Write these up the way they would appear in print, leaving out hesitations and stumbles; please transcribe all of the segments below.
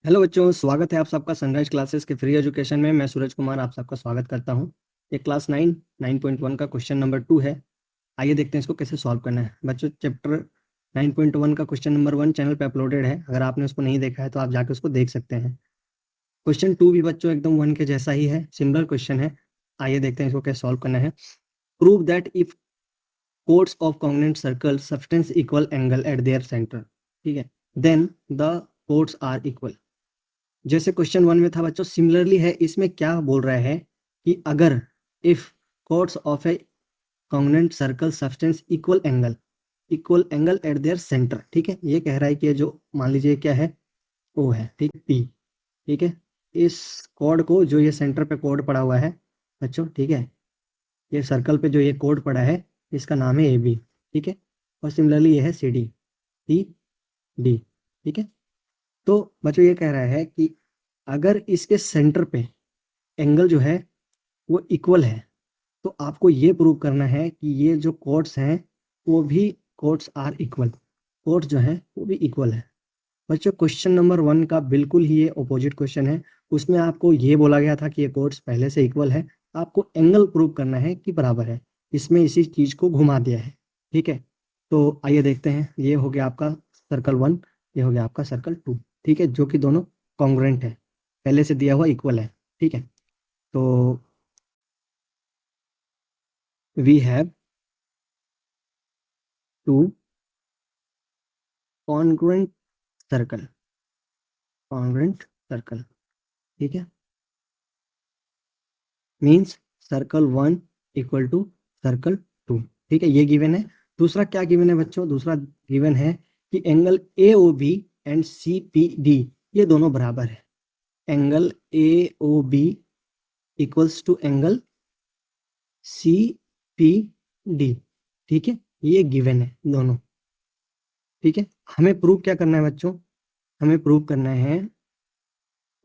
Hello बच्चों, स्वागत है आप सबका सनराइज क्लासेस के फ्री एजुकेशन में। मैं सूरज कुमार आप सबका स्वागत करता हूं। ये क्लास 9.1 का क्वेश्चन नंबर 2 है। आइए देखते हैं इसको कैसे सॉल्व करना है। बच्चों, चैप्टर 9.1 का क्वेश्चन नंबर 1 चैनल पे अपलोडेड है। अगर आपने उसको नहीं देखा है तो आप जाकर उसको देख सकते हैं। क्वेश्चन 2 भी बच्चों एकदम 1 के जैसा ही है, सिमिलर क्वेश्चन है। आइए देखते हैं इसको कैसे सॉल्व करना है। Prove that if chords of congruent circle substance equal angle at their centre, ठीक है, then the chords are equal. जैसे क्वेश्चन 1 में था बच्चों, सिमिलरली है। इसमें क्या बोल रहा है कि अगर if chords of A congruent circle substance equal angle at their centre, ठीक है, ये कह रहा है कि जो मान लीजिए क्या है, ओ है, ठीक, पी, ठीक है। इस कोड को, जो ये सेंटर पे कोड पड़ा हुआ है बच्चों, ठीक है, ये सर्कल पे जो ये कोड पड़ा है इसका नाम है ए बी, ठीक है। और सिमिलरली ये है सी डी, सी डी, ठीक है। तो बच्चों ये कह रहा है कि अगर इसके सेंटर पे एंगल जो है वो इक्वल है, तो आपको ये प्रूव करना है कि ये जो कोड्स हैं वो भी कोड्स आर इक्वल, कोड्स जो हैं वो भी इक्वल है। बच्चों, क्वेश्चन नंबर 1 का बिल्कुल ही ये अपोजिट क्वेश्चन है। उसमें आपको ये बोला गया था कि ये कोड्स पहले से इक्वल है, आपको एंगल प्रूव करना है कि बराबर है। इसमें इसी चीज को घुमा दिया है, ठीक है। तो आइए देखते हैं। ये हो गया आपका सर्कल 1, ये हो गया आपका सर्कल 2, ठीक है, जो कि दोनों कॉन्ग्रुएंट है, पहले से दिया हुआ इक्वल है, ठीक है। तो we have two congruent circle, congruent circle, ठीक है, means circle 1 equal to circle 2, ठीक है, ये गिवन है। दूसरा क्या गिवन है बच्चों? दूसरा गिवन है कि angle A O B and C P D ये दोनों बराबर है। Angle A O B equals to angle C P D, ठीक है, ये गिवन है दोनों, ठीक है। हमें प्रूव क्या करना है बच्चों? हमें प्रूव करना है,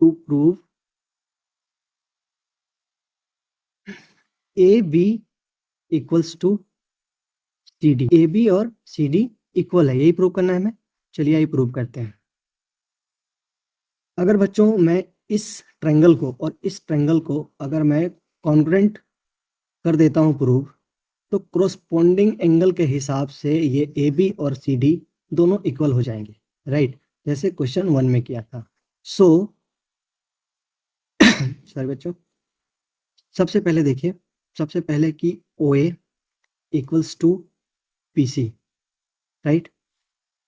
to prove A B equals to C D, A B और सी डी इक्वल है, यही प्रूव करना है हमें। चलिए यही प्रूव करते हैं। अगर बच्चों मैं इस ट्रायंगल को और इस ट्रायंगल को अगर मैं कॉन्ग्रुएंट कर देता हूं प्रूव, तो क्रोस्पोंडिंग एंगल के हिसाब से ये ए बी और सी डी दोनों इक्वल हो जाएंगे, राइट, जैसे क्वेश्चन 1 में किया था। सो सॉरी बच्चों, सबसे पहले देखिए, सबसे पहले कि O A equals to P C, right.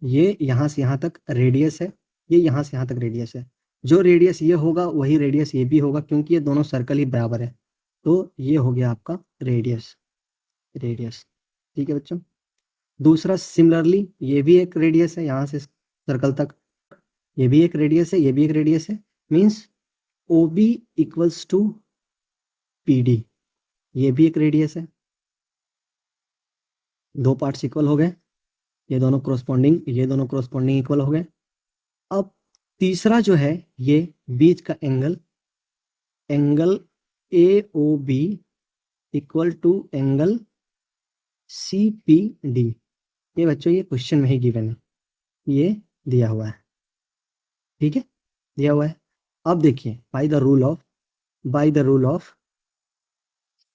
ये यहाँ से यहाँ तक रेडियस है, ये यहाँ से यहाँ तक रेडियस है। जो रेडियस ये होगा वही रेडियस ये भी होगा, क्योंकि ये दोनों सर्कल ही बराबर है। तो ये हो गया आपका रेडियस, रेडियस, ठीक है बच्चों। दूसरा सिमिलरली ये भी एक रेडियस है यहाँ से सर्कल तक, ये भी एक रेडियस है, ये भी एक रेडियस है। Means O B equals to P D, ये भी एक रेडियस है। दो पार्ट्स इक्वल हो गए, ये दोनों क्रोस्पोंडिंग, ये दोनों क्रोस्पोंडिंग इक्वल हो गए। अब तीसरा जो है, ये बीच का angle, angle A O B equal to angle C P D, ये बच्चों ये क्वेश्चन में ही गिवन है, ये दिया हुआ है, ठीक है, दिया हुआ है। अब देखिए, bye the rule of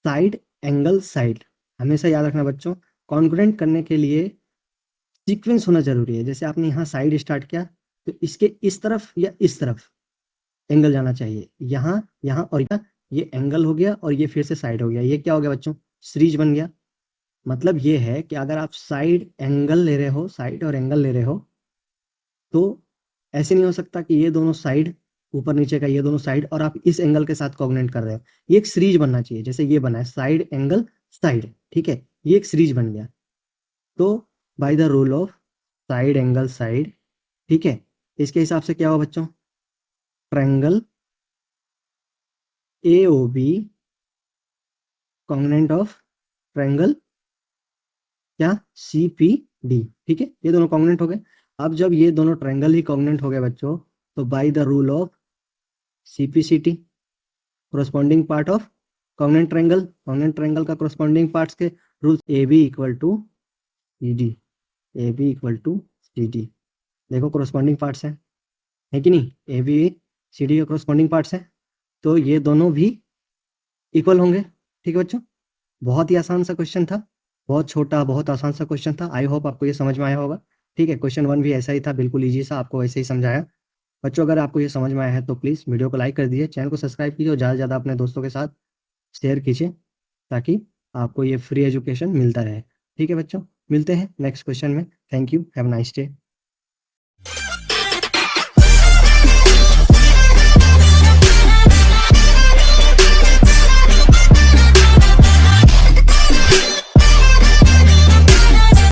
side angle side, हमेशा याद रखना बच्चों, कॉन्ग्रुएंट करने के लिए सीक्वेंस होना जरूरी है। जैसे आपने यहाँ साइड स्टार्ट किया, तो इसके इस तरफ या इस तरफ एंगल जाना चाहिए, यहाँ, यहाँ और यहाँ, ये एंगल हो गया और ये फिर से साइड हो गया, ये क्या हो गया बच्चों? सीरीज बन गया। मतलब ये है कि अगर आप साइड एंगल ले रहे हो, साइड और एंगल ले रहे हो, तो ऐसे नहीं हो सकता कि ये दोनों साइड ऊपर नीचे का, ये दोनों साइड और आप इस एंगल के साथ कॉग्नेंट कर रहे हो। ये एक सीरीज बनना चाहिए, जैसे ये बना है साइड एंगल साइड, ठीक है, ये एक सीरीज बन गया। तो by the rule of side angle side, ठीक है, इसके हिसाब से क्या हुआ बच्चों? Triangle A O B congruent of triangle क्या? सी पी डी, ठीक है, ये दोनों कॉन्ग्रुएंट हो गए। अब जब ये दोनों ट्रायंगल ही कॉन्ग्रुएंट हो गए बच्चों, तो by the rule of C P C T, corresponding part of congruent triangle का कोरोस्पॉन्डिंग पार्ट्स के rules, A B equal to C D, A B equal to C D, देखो कोरोस्पॉन्डिंग पार्ट्स हैं, है कि नहीं, ए बी सी डी के corresponding parts हैं, तो ये दोनों भी इक्वल होंगे। ठीक है बच्चों, बहुत ही आसान सा क्वेश्चन था, बहुत छोटा बहुत आसान सा क्वेश्चन था। आई होप आपको ये समझ में आया होगा। ठीक है, क्वेश्चन 1 भी ऐसा ही था, बिल्कुल ईजी सा, आपको वैसे ही समझाया। बच्चों अगर आपको ये समझ में आया है तो प्लीज़ वीडियो को लाइक कर दीजिए, चैनल को सब्सक्राइब कीजिए और ज़्यादा से ज़्यादा अपने दोस्तों के साथ शेयर कीजिए, ताकि आपको ये फ्री एजुकेशन मिलता रहे। ठीक है बच्चों, मिलते हैं नेक्स्ट क्वेश्चन में। Thank you, have a nice day.